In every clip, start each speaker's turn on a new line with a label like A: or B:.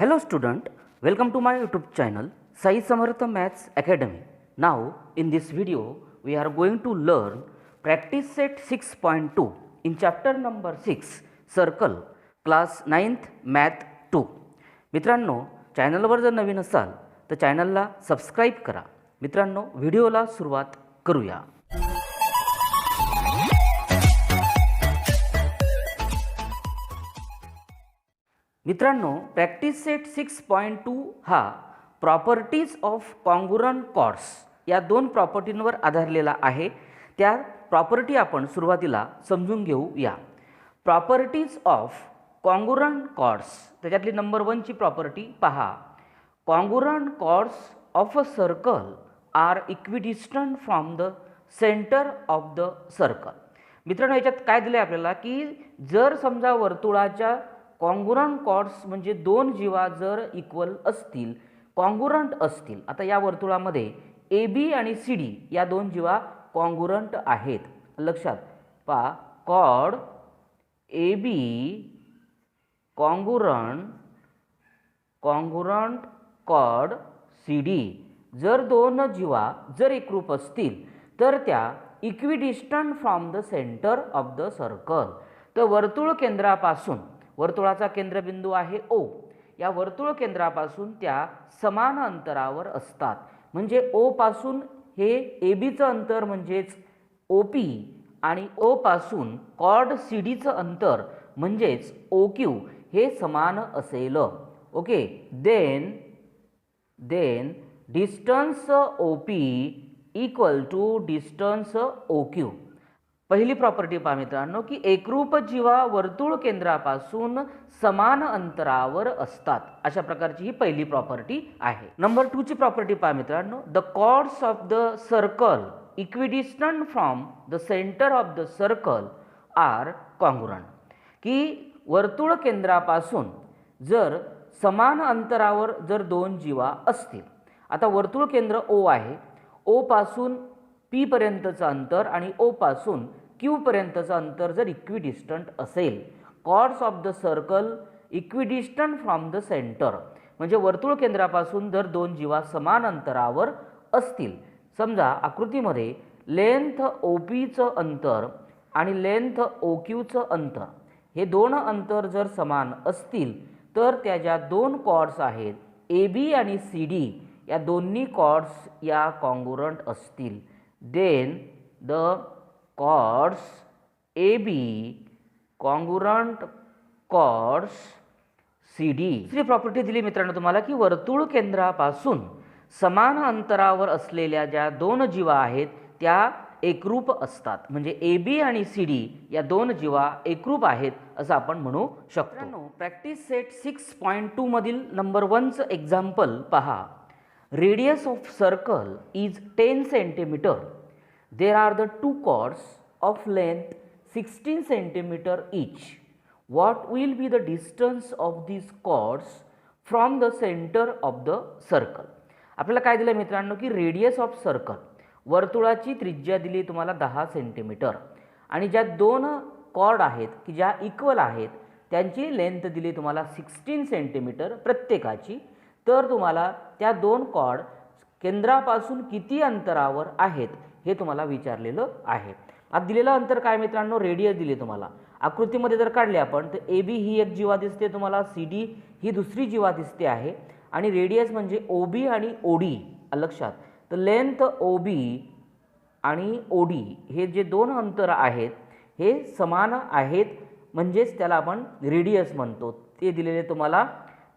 A: Hello student, welcome to my YouTube channel Sai Samartha Maths Academy. Now in this video we are going to learn practice set 6.2 in chapter number 6 Circle class 9th Math 2. मित्रांनो चॅनलवर जर नवीन असाल तर चॅनलला subscribe करा. मित्रांनो व्हिडिओला सुरुवात करूया. मित्रांनो प्रॅक्टिस सेट 6.2 हा प्रॉपर्टीज ऑफ कॉन्ग्रुअंट कॉर्ड्स या दोन प्रॉपर्टींवर आधारलेला आहे. त्या प्रॉपर्टी आपण सुरुवातीला समजून घेऊया. प्रॉपर्टीज ऑफ कॉन्ग्रुअंट कॉर्ड्स त्याच्यातली नंबर 1 ची प्रॉपर्टी पहा. Congruent chords of a circle are equidistant from the centre of the circle. मित्रांनो याच्यात काय दिले आपल्याला की जर समजा वर्तुळाच्या कॉन्ग्रुअंट कॉर्ड्स म्हणजे दोन जीवा जर इक्वल असतील, कॉन्ग्रुअंट असतील. आता या वर्तुळामध्ये ए बी आणि सी डी या दोन जीवा कॉन्ग्रुअंट आहेत. लक्षात पहा, chord A B congruent chord C D जर दोन जीवा जर एकरूप असतील तर त्या equidistant from the centre of the circle. तर वर्तुळ केंद्रापासून, वर्तुळाचा केंद्रबिंदू आहे ओ, या वर्तुळ केंद्रापासून त्या समान अंतरावर असतात. म्हणजे ओ पासून हे ए बीचं अंतर म्हणजेच ओ पी आणि ओ पासून कॉर्ड सी डीचं अंतर म्हणजेच ओ क्यू हे समान असेल. Okay, then distance O P equal to distance O Q. पहिली प्रॉपर्टी पहा मित्रांनो की एकरूप जीवा वर्तुळ केंद्रापासून समान अंतरावर असतात. अशा प्रकारची ही पहिली प्रॉपर्टी आहे. नंबर 2 ची प्रॉपर्टी पहा मित्रांनो. The chords of the circle equidistant from the centre of the circle are congruent. की वर्तुळ केंद्रापासून जर समान अंतरावर जर दोन जीवा असतील. आता वर्तुळ केंद्र ओ आहे, ओ पासून पी पर्यंतचं अंतर आणि ओ पासून क्यू पर्यंतचं अंतर जर इक्विडिस्टंट असेल, chords of the circle equidistant from the centre म्हणजे वर्तुळ केंद्रापासून जर दोन जीवा समान अंतरावर असतील. समजा आकृतीमध्ये लेंथ ओ पीचं अंतर आणि लेंथ ओ क्यूचं अंतर हे दोन अंतर जर समान असतील तर त्या ज्या दोन कॉर्ड्स आहेत ए बी आणि सी डी या दोन्ही कॉर्ड्स या कॉन्ग्रुअंट असतील. Then the chords A B congruent chords C D. दुसरी प्रॉपर्टी दिली मित्रांनो तुम्हाला की वर्तुळ केंद्रापासून समान अंतरावर असलेल्या ज्या दोन जीवा आहेत त्या एकरूप असतात. म्हणजे ए बी आणि सी डी या दोन जीवा एकरूप आहेत असं आपण म्हणू शकतो. प्रॅक्टिस सेट 6.2 मधील नंबर 1चं एक्झाम्पल पहा. Radius of circle is 10 centimeter. There are the two chords of length 16 centimeter each. What will be the distance of these chords from the center of the circle? आपल्याला काय दिलं मित्रांनो की radius of circle, वर्तुळाची त्रिज्या दिली तुम्हाला 10 centimetre आणि ज्या दोन कॉर्ड आहेत की ज्या इक्वल आहेत त्यांची लेंथ दिली तुम्हाला 16 सेंटीमीटर प्रत्येकाची. तर तुम्हाला त्या दोन कॉर्ड केंद्रापासून किती अंतरावर आहेत हे तुम्हाला विचारलेलं आहे. आता दिलेलं अंतर काय मित्रांनो, रेडियस दिली तुम्हाला. आकृतीमध्ये जर काढले आपण तर ए बी ही एक जीवा दिसते तुम्हाला, सी डी ही दुसरी जीवा दिसते आहे आणि रेडियस म्हणजे ओ बी आणि ओ डी. लक्षात, तर लेंथ ओ बी आणि ओ डी हे जे दोन अंतर आहेत हे समान आहेत म्हणजेच त्याला आपण रेडियस म्हणतो. ते दिलेले तुम्हाला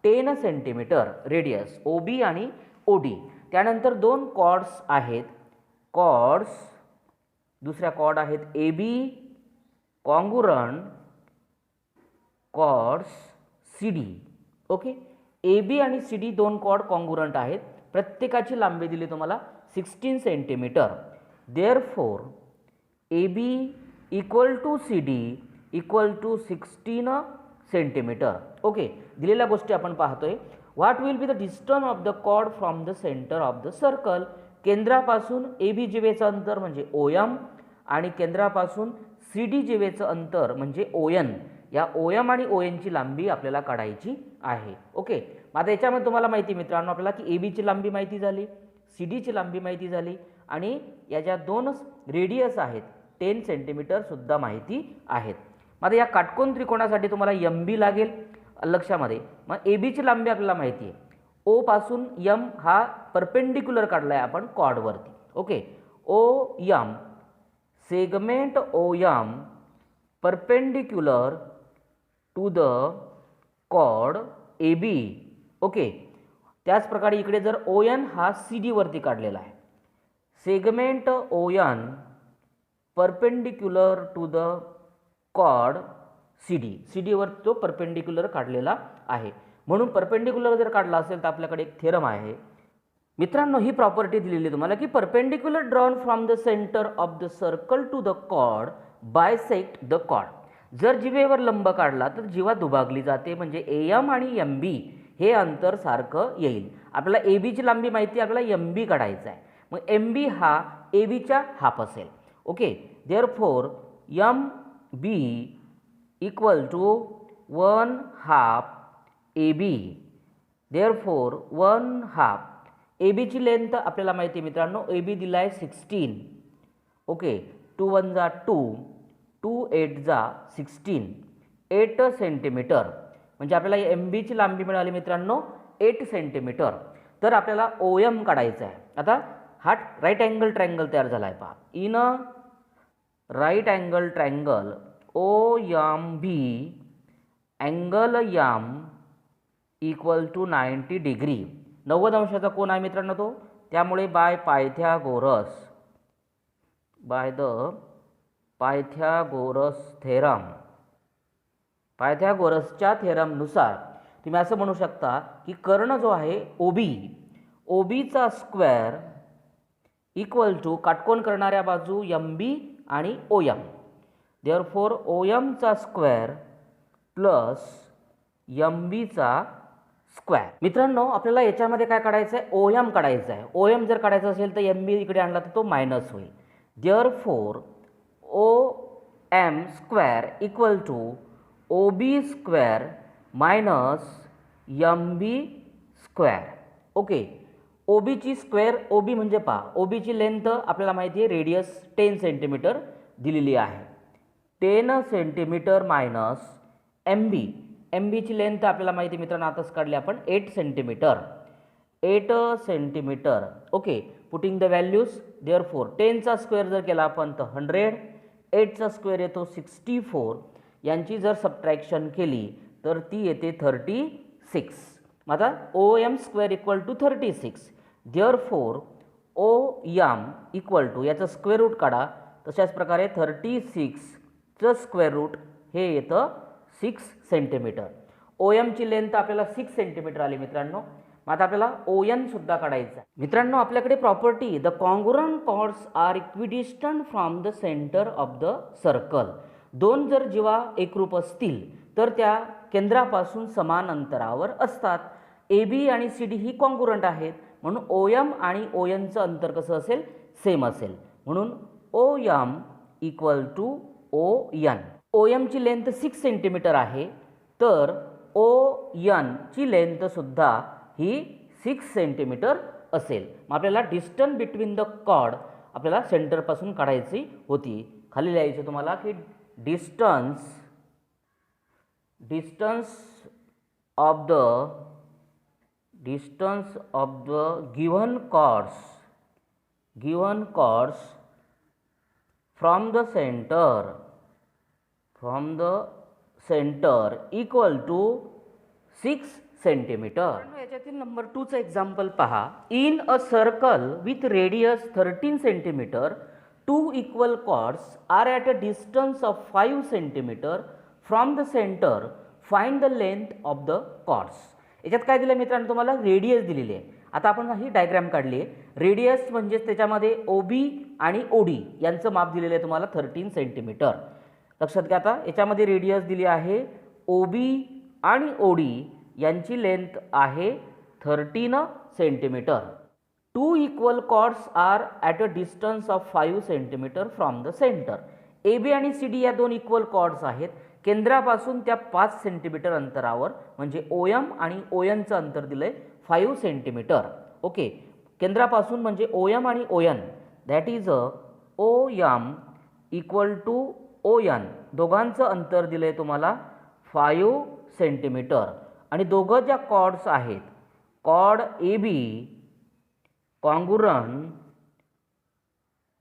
A: 10 सेंटीमीटर रेडियस ओ बी आणि ओ डी. त्यानंतर दोन कॉर्ड्स आहेत, कॉर्ड्स दुसऱ्या कॉर्ड आहेत A B congruent chords C D. Okay, A B आणि सी डी दोन कॉर्ड कॉन्ग्रुअंट आहेत. प्रत्येकाची लांबी दिली तुम्हाला 16 centimetre. Therefore A B equal to C D equal to 16 centimetre. Okay, दिलेल्या गोष्टी आपण पाहतोय. What will be the distance of the chord from the centre of the circle. केंद्रापासून ए बी जीवेचं अंतर म्हणजे ओ एम आणि केंद्रापासून सी डी जीवेचं अंतर म्हणजे ओ एन या ओ एम आणि ओ एनची लांबी आपल्याला काढायची आहे. ओके, मग आता याच्यामध्ये तुम्हाला माहिती मित्रांनो आपल्याला की ए बीची लांबी माहिती झाली, सी डीची लांबी माहिती झाली आणि या ज्या दोन रेडियस आहेत 10 सेंटीमीटर सुद्धा माहिती आहेत. मग आता या काटकोन त्रिकोणासाठी तुम्हाला एम बी लागेल लक्षामध्ये. मग ए बीची लांबी आपल्याला माहिती आहे, ओ पासून यम हा परपेंडिक्युलर काढला आहे आपण कॉर्डवरती. Okay, O M segment O M perpendicular to the chord A B. Okay, त्याच प्रकारे इकडे जर ओ एन हा सी डीवरती काढलेला आहे, segment O N perpendicular to the chord C D. C डीवर तो परपेंडिक्युलर काढलेला आहे. म्हणून परपेंडिक्युलर जर काढला असेल तर आपल्याकडे एक थेरम आहे मित्रांनो. ही प्रॉपर्टी दिलेली तुम्हाला की perpendicular drawn from the centre of the circle to the chord bisect the chord. जर जिवेवर लंब काढला तर जीवा दुभागली जाते, म्हणजे ए एम आणि एम बी हे अंतर सारखं येईल. आपल्याला ए बीची लांबी माहिती आहे, आपल्याला एम बी काढायचा आहे. मग एम बी हा ए बीच्या हाफ असेल. Okay, therefore M B equal to 1/2 A B. Therefore 1/2 A बीची लेंथ आपल्याला माहिती आहे मित्रांनो, ए बी दिला आहे 16. ओके, 2 1 जा 2, 2 8 जा 16, 8 सेंटीमीटर. म्हणजे आपल्याला एम बीची लांबी मिळाली मित्रांनो 8 सेंटीमीटर. तर आपल्याला ओ एम काढायचा आहे. आता हा राईट अँगल ट्रायंगल तयार झाला आहे पहा. In a right angle triangle O M B angle M equal to 90 degree. 90 अंशाचा कोण आहे मित्रांनो तो, त्यामुळे बाय द पायथ्यागोरस थेरम, पायथ्यागोरसच्या थेरमनुसार तुम्ही असं म्हणू शकता की कर्ण जो आहे ओ बीचा स्क्वेअर इक्वल टू काटकोन करणाऱ्या बाजू एम बी आणि ओ एम. देअरफॉर ओ एमचा स्क्वेअर प्लस एम बीचा स्क्वेअर. मित्रांनो आपल्याला याच्यामध्ये काय काढायचं आहे, ओ एम काढायचं आहे. ओ एम जर काढायचं असेल तर एम बी इकडे आणला तर तो मायनस होईल. Therefore O M square equal to O B square minus M B square. Okay, O बीची स्क्वेअर, ओ बी म्हणजे पहा ओ बीची लेंथ आपल्याला माहिती आहे रेडियस 10 सेंटीमीटर दिलेली आहे. 10 सेंटीमीटर मायनस एम बी. एम बीची लेंथ आपल्याला माहिती मित्रांनो आताच काढली आपण 8 centimetre. 8 centimetre. Okay, putting the values. Therefore 10चा स्क्वेअर जर केला आपण तर 100, 8चा स्क्वेअर येतो 64. यांची जर सबट्रॅक्शन केली तर ती येते 36. आता O M square equal to 36. Therefore O M equal to याचं स्क्वेअर रूट काढा. तशाच प्रकारे 36चं स्क्वेअर रूट हे येतं 6 सेंटीमीटर. ओ एमची लेंथ आपल्याला 6 सेंटीमीटर आली मित्रांनो. मग आता आपल्याला ओ एन सुद्धा काढायचा आहे. मित्रांनो आपल्याकडे property the congruent chords are equidistant from the centre of the circle. दोन जर जीवा एकरूप असतील तर त्या केंद्रापासून समान अंतरावर असतात. ए बी आणि सी डी ही कॉन्ग्रुअंट आहेत, म्हणून ओ एम आणि ओ एनचं अंतर कसं असेल, सेम असेल. म्हणून O M equal to O N. O एमची लेंथ 6 सेंटीमीटर आहे, तर ओ एनची लेंथसुद्धा ही 6 सेंटीमीटर असेल. मग आपल्याला डिस्टन्स बिटवीन द कॉर्ड आपल्याला सेंटरपासून काढायची होती. खाली लिहायचं तुम्हाला की distance of the given chords from the centre equal to 6 centimetre. याच्यातील नंबर 2चं एक्झाम्पल पहा. In a circle with radius 13 centimetre, 2 equal chords are at a distance of 5 centimetre from the centre. Find the length of the chords. याच्यात काय दिलं मित्रांनो, तुम्हाला radius दिलेली आहे. आता आपण ही डायग्राम काढली आहे. रेडियस म्हणजेच त्याच्यामध्ये ओ बी आणि ओ डी यांचं माप दिलेलं आहे तुम्हाला 13 सेंटीमीटर. लक्षात घ्या. आता याच्यामध्ये रेडियस दिली आहे ओ बी आणि ओ डी यांची लेंथ आहे 13 centimetre. 2 equal chords are at a distance of 5 centimetre from the centre. A B आणि सी डी या दोन इक्वल कॉर्ड्स आहेत. केंद्रापासून त्या 5 सेंटीमीटर अंतरावर, म्हणजे ओ एम आणि ओ एनचं अंतर दिलं आहे 5 सेंटीमीटर. ओके, केंद्रापासून म्हणजे ओ एम आणि O N, that is O M equal to O N, दोघांचं अंतर दिलं आहे तुम्हाला 5 सेंटीमीटर. आणि दोघं ज्या कॉर्ड्स आहेत, chord A B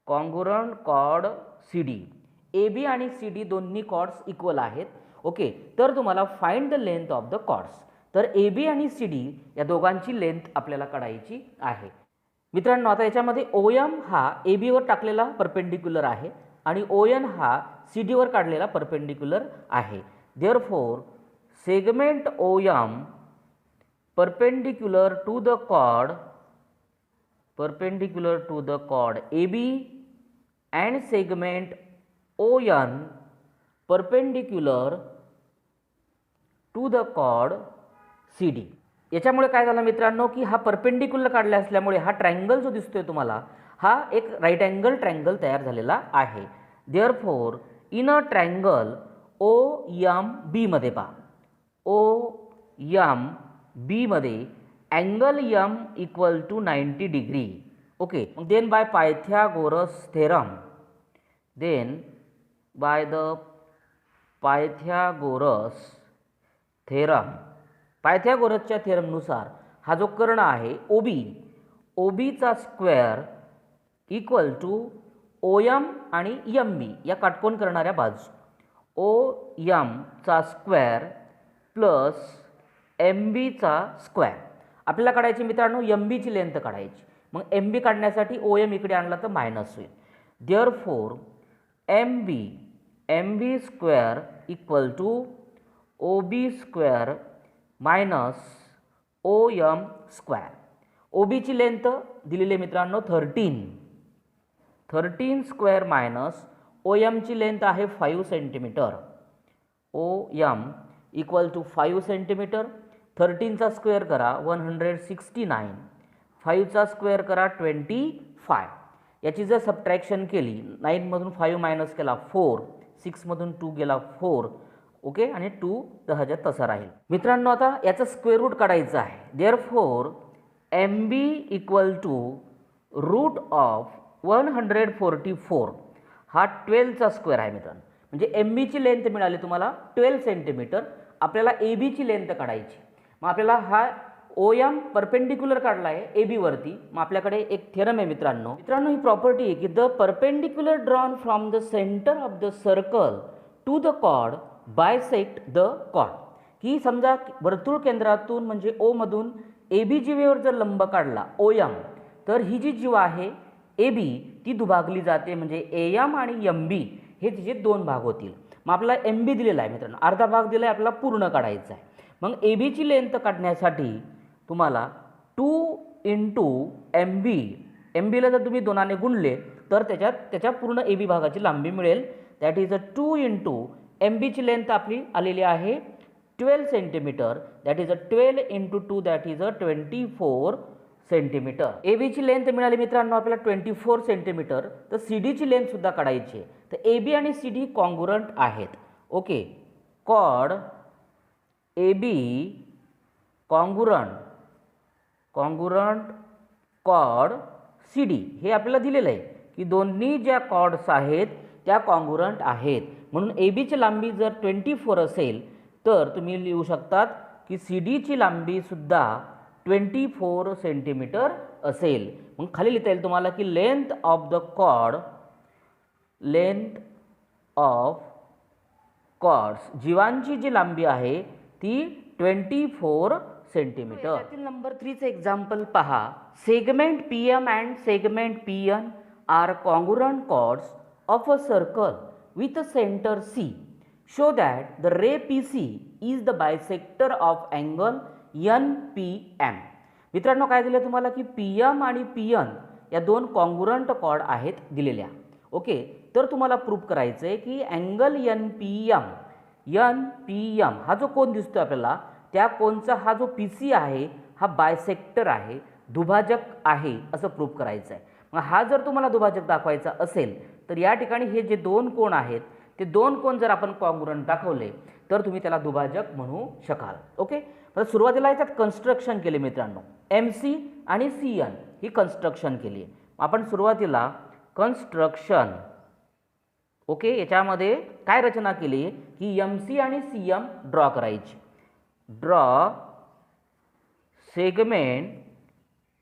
A: congruent chord C D, A B आणि सी डी दोन्ही कॉर्ड्स इक्वल आहेत. ओके, तर तुम्हाला find the length of the chords. तर ए बी आणि सी डी या दोघांची लेंथ आपल्याला काढायची आहे. मित्रांनो, आता याच्यामध्ये ओ एम हा ए बीवर टाकलेला परपेंडिक्युलर आहे आणि ओ एन हा सी डीवर काढलेला परपेंडिक्युलर आहे. Therefore segment O M perpendicular to the chord AB and segment ON perpendicular to the chord CD. याच्यामुळे काय झालं मित्रांनो, की हा परपेंडिक्युलर काढला असल्यामुळे हा ट्रायंगल जो दिसतोय तुम्हाला, हा एक राईट अँगल ट्रायंगल तयार झालेला आहे. Therefore in a triangle O M B मध्ये पहा, ओ एम बी मध्ये angle M equal to 90 degree. Okay, then by Pythagoras theorem, पायथागोरसच्या थेरमनुसार हा जो कर्ण आहे ओबीचा square equal to O M आणि एम बी या काटकोन करणाऱ्या बाजू, ओ एमचा स्क्वेअर प्लस एम बीचा स्क्वेअर. आपल्याला काढायची मित्रांनो एम बीची लेंथ काढायची. मग एम बी काढण्यासाठी ओ एम इकडे आणला तर मायनस होईल. Therefore M B square equal to O B square minus O M square. O बीची लेंथ दिलेली मित्रांनो 13 स्क्वेअर मायनस ओ एमची लेंथ आहे 5 centimetre. O M equal to 5 centimetre. 13चा स्क्वेअर करा 169, 5चा स्क्वेअर करा 25. याची जर सबट्रॅक्शन केली, 9मधून 5 मायनस केला 4, 6मधून 2 गेला 4. ओके, आणि 2 10 तसा राहील. मित्रांनो, आता याचं स्क्वेअर रूट काढायचं आहे. Therefore M B equal to root of 144, हा 12चा स्क्वेअर आहे मित्रांनो. म्हणजे एम बीची लेंथ मिळाली तुम्हाला 12 सेंटीमीटर. आपल्याला ए बीची लेंथ काढायची. मग आपल्याला हा ओ एम परपेंडिक्युलर काढला आहे ए बी वरती. मग आपल्याकडे एक थेरम आहे मित्रांनो, ही प्रॉपर्टी आहे की the perpendicular drawn from the centre of the circle to the chord bisect the chord. की समजा वर्तुळ केंद्रातून म्हणजे ओ मधून ए बी जीवेवर जर लंब काढला ओ एम, तर ही जी जीवा आहे ए बी ती दुभागली जाते. म्हणजे ए एम आणि एम बी हे तिचे 2 भाग होतील. मग आपल्याला एम बी दिलेला आहे मित्रांनो, अर्धा भाग दिला आहे, आपल्याला पूर्ण काढायचा आहे. मग ए बीची लेंथ काढण्यासाठी तुम्हाला 2 इंटू एम बीला जर तुम्ही 2ने गुणले तर त्याच्या पूर्ण ए बी भागाची लांबी मिळेल. दॅट इज 2 इंटू एम बीची लेंथ आपली आलेली आहे 12 centimetre. That is 12 into 2, that is 24 centimetre. A बीची लेंथ मिळाली मित्रांनो आपल्याला 24 सेंटीमीटर. तर सी डीची लेंथ सुद्धा काढायची आहे. तर ए बी आणि सी डी कॉन्ग्रुरंट आहेत. Okay, chord A B congruent chord C D हे आपल्याला दिलेलं आहे की दोन्ही ज्या कॉर्ड्स आहेत त्या कॉन्ग्रुरंट आहेत. म्हणून ए बीची लांबी जर 24 असेल तर तुम्ही लिहू शकतात की सी डीची लांबी सुद्धा 24 सेंटीमीटर असेल. मग खाली लिहिता येईल तुम्हाला की लेंथ ऑफ कॉर्ड्स जीवांची जी लांबी आहे ती 24 सेंटीमीटर. त्यातील नंबर 3चे एक्झाम्पल पहा. Segment P M and segment P N are congruent chords of a circle with a centre C. Show that the ray P C is the bisector of angle N P M. मित्रांनो, काय दिलं तुम्हाला की P M आणि P N या 2 कॉन्ग्रुरंट cord आहेत दिलेल्या. Okay, तर तुम्हाला प्रूफ करायचं आहे की अँगल एन पी एम हा जो कोन दिसतो आपल्याला, त्या कोनचा हा जो पी सी आहे हा बायसेक्टर आहे, दुभाजक आहे असं प्रूफ करायचं आहे. मग हा जर तुम्हाला दुभाजक दाखवायचा असेल तर या ठिकाणी हे जे 2 कोन आहेत ते दोन कोण जर आपण कॉन्ग्रुएंट दाखवले तर तुम्ही त्याला दुभाजक म्हणू शकाल. ओके, तर सुरुवातीला याच्यात कन्स्ट्रक्शन केले मित्रांनो, MC आणि CN ही कन्स्ट्रक्शन केली. आपण सुरुवातीला कन्स्ट्रक्शन, ओके, याच्यामध्ये काय रचना केली की MC आणि CM ड्रॉ करायची. Draw segment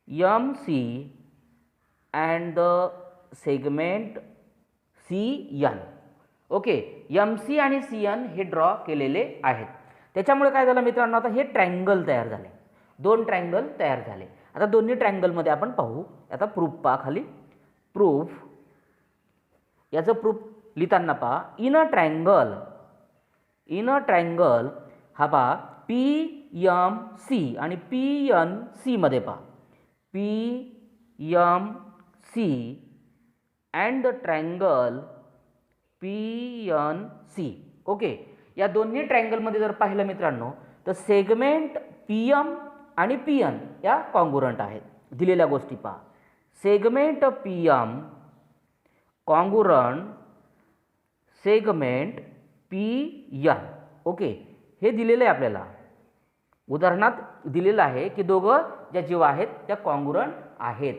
A: MC and the segment CN. Okay, MC आणि CN हे ड्रॉ केलेले आहेत. त्याच्यामुळे काय झालं मित्रांनो, आता हे ट्रायंगल तयार झाले, दोन ट्रायंगल तयार झाले. आता दोन्ही ट्रायंगलमध्ये आपण पाहू. आता प्रूफ पहा, खाली प्रूफ, याचं प्रूफ लिहिताना पहा, इन अ ट्रायंगल हा पहा PMC आणि PNC मध्ये पहा PMC and the triangle PNC. Okay, या दोन्ही ट्रायंगलमध्ये जर पाहिलं मित्रांनो तर सेगमेंट PM आणि PN या कॉन्ग्रुएंट आहेत. दिलेल्या गोष्टी पहा, segment PM congruent segment PN. Okay, हे दिलेलं आहे आपल्याला, उदाहरणात दिलेलं आहे की दोघं ज्या जीवा आहेत त्या कॉन्ग्रुएंट आहेत.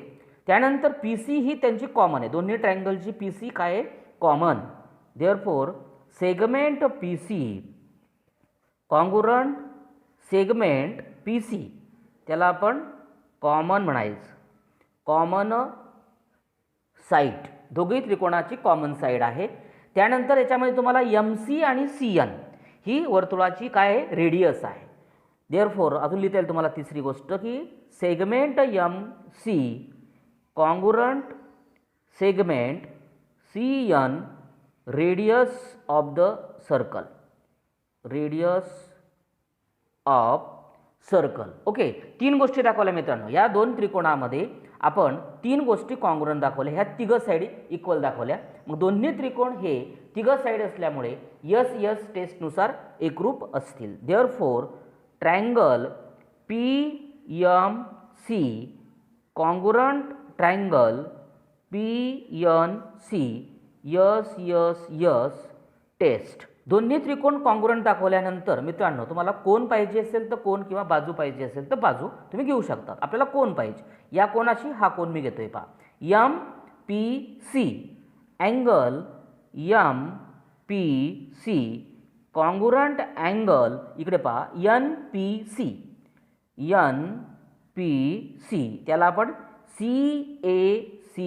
A: त्यानंतर PC ही त्यांची कॉमन आहे, दोन्ही ट्रायंगलची PC काय आहे, common. Therefore segment PC congruent segment PC, त्याला आपण कॉमन म्हणायचं, कॉमन साईड, दोघी त्रिकोणाची कॉमन साईड आहे. त्यानंतर याच्यामध्ये तुम्हाला MC आणि CN ही वर्तुळाची काय आहे, रेडियस आहे. देअरफॉर अजून लिहिता येईल तुम्हाला तिसरी गोष्ट की segment MC congruent segment CN radius of the circle, radius of circle. Okay, तीन गोष्टी दाखवल्या मित्रांनो. या दोन त्रिकोणामध्ये आपण तीन गोष्टी कॉन्ग्रुएंट दाखवल्या, ह्या तिघ साईड इक्वल दाखवल्या. मग दोन्ही त्रिकोण हे तिघ साईड असल्यामुळे SS टेस्टनुसार एकरूप असतील. Therefore triangle PMC congruent triangle PNC SS test. दोन्ही त्रिकोण कॉन्ग्रुएंट दाखवल्यानंतर मित्रांनो तुम्हाला कोण पाहिजे असेल तर कोण, किंवा बाजू पाहिजे असेल तर बाजू तुम्ही घेऊ शकता. आपल्याला कोण पाहिजे, या कोणाशी हा कोण मी घेतोय पहा, MPC angle MPC congruent angle इकडे पहा NPC त्याला आपण CACT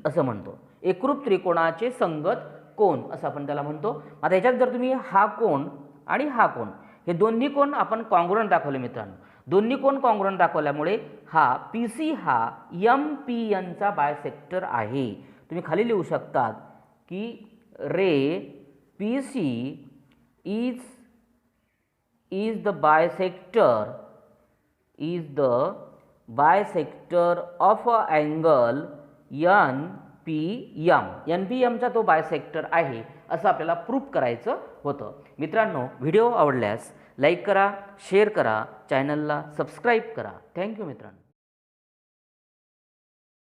A: असं म्हणतो, एकरूप त्रिकोणाचे संगत कोण असं आपण त्याला म्हणतो. आता याच्यात जर तुम्ही हा कोण आणि हा कोण हे दोन्ही कोण आपण कॉन्ग्रुएंट दाखवले मित्रांनो, दोन्ही कोण कॉन्ग्रुएंट दाखवल्यामुळे हा PC हा MPNचा बायसेक्टर आहे. तुम्ही खाली लिहू शकतात की रे PC is the bisector of a angle NPMचा तो बायसेक्टर आहे असं आपल्याला प्रूफ करायचं होतं. मित्रांनो, व्हिडिओ आवडल्यास लाईक करा, शेअर करा, चॅनलला सबस्क्राईब करा. थँक्यू मित्रांनो.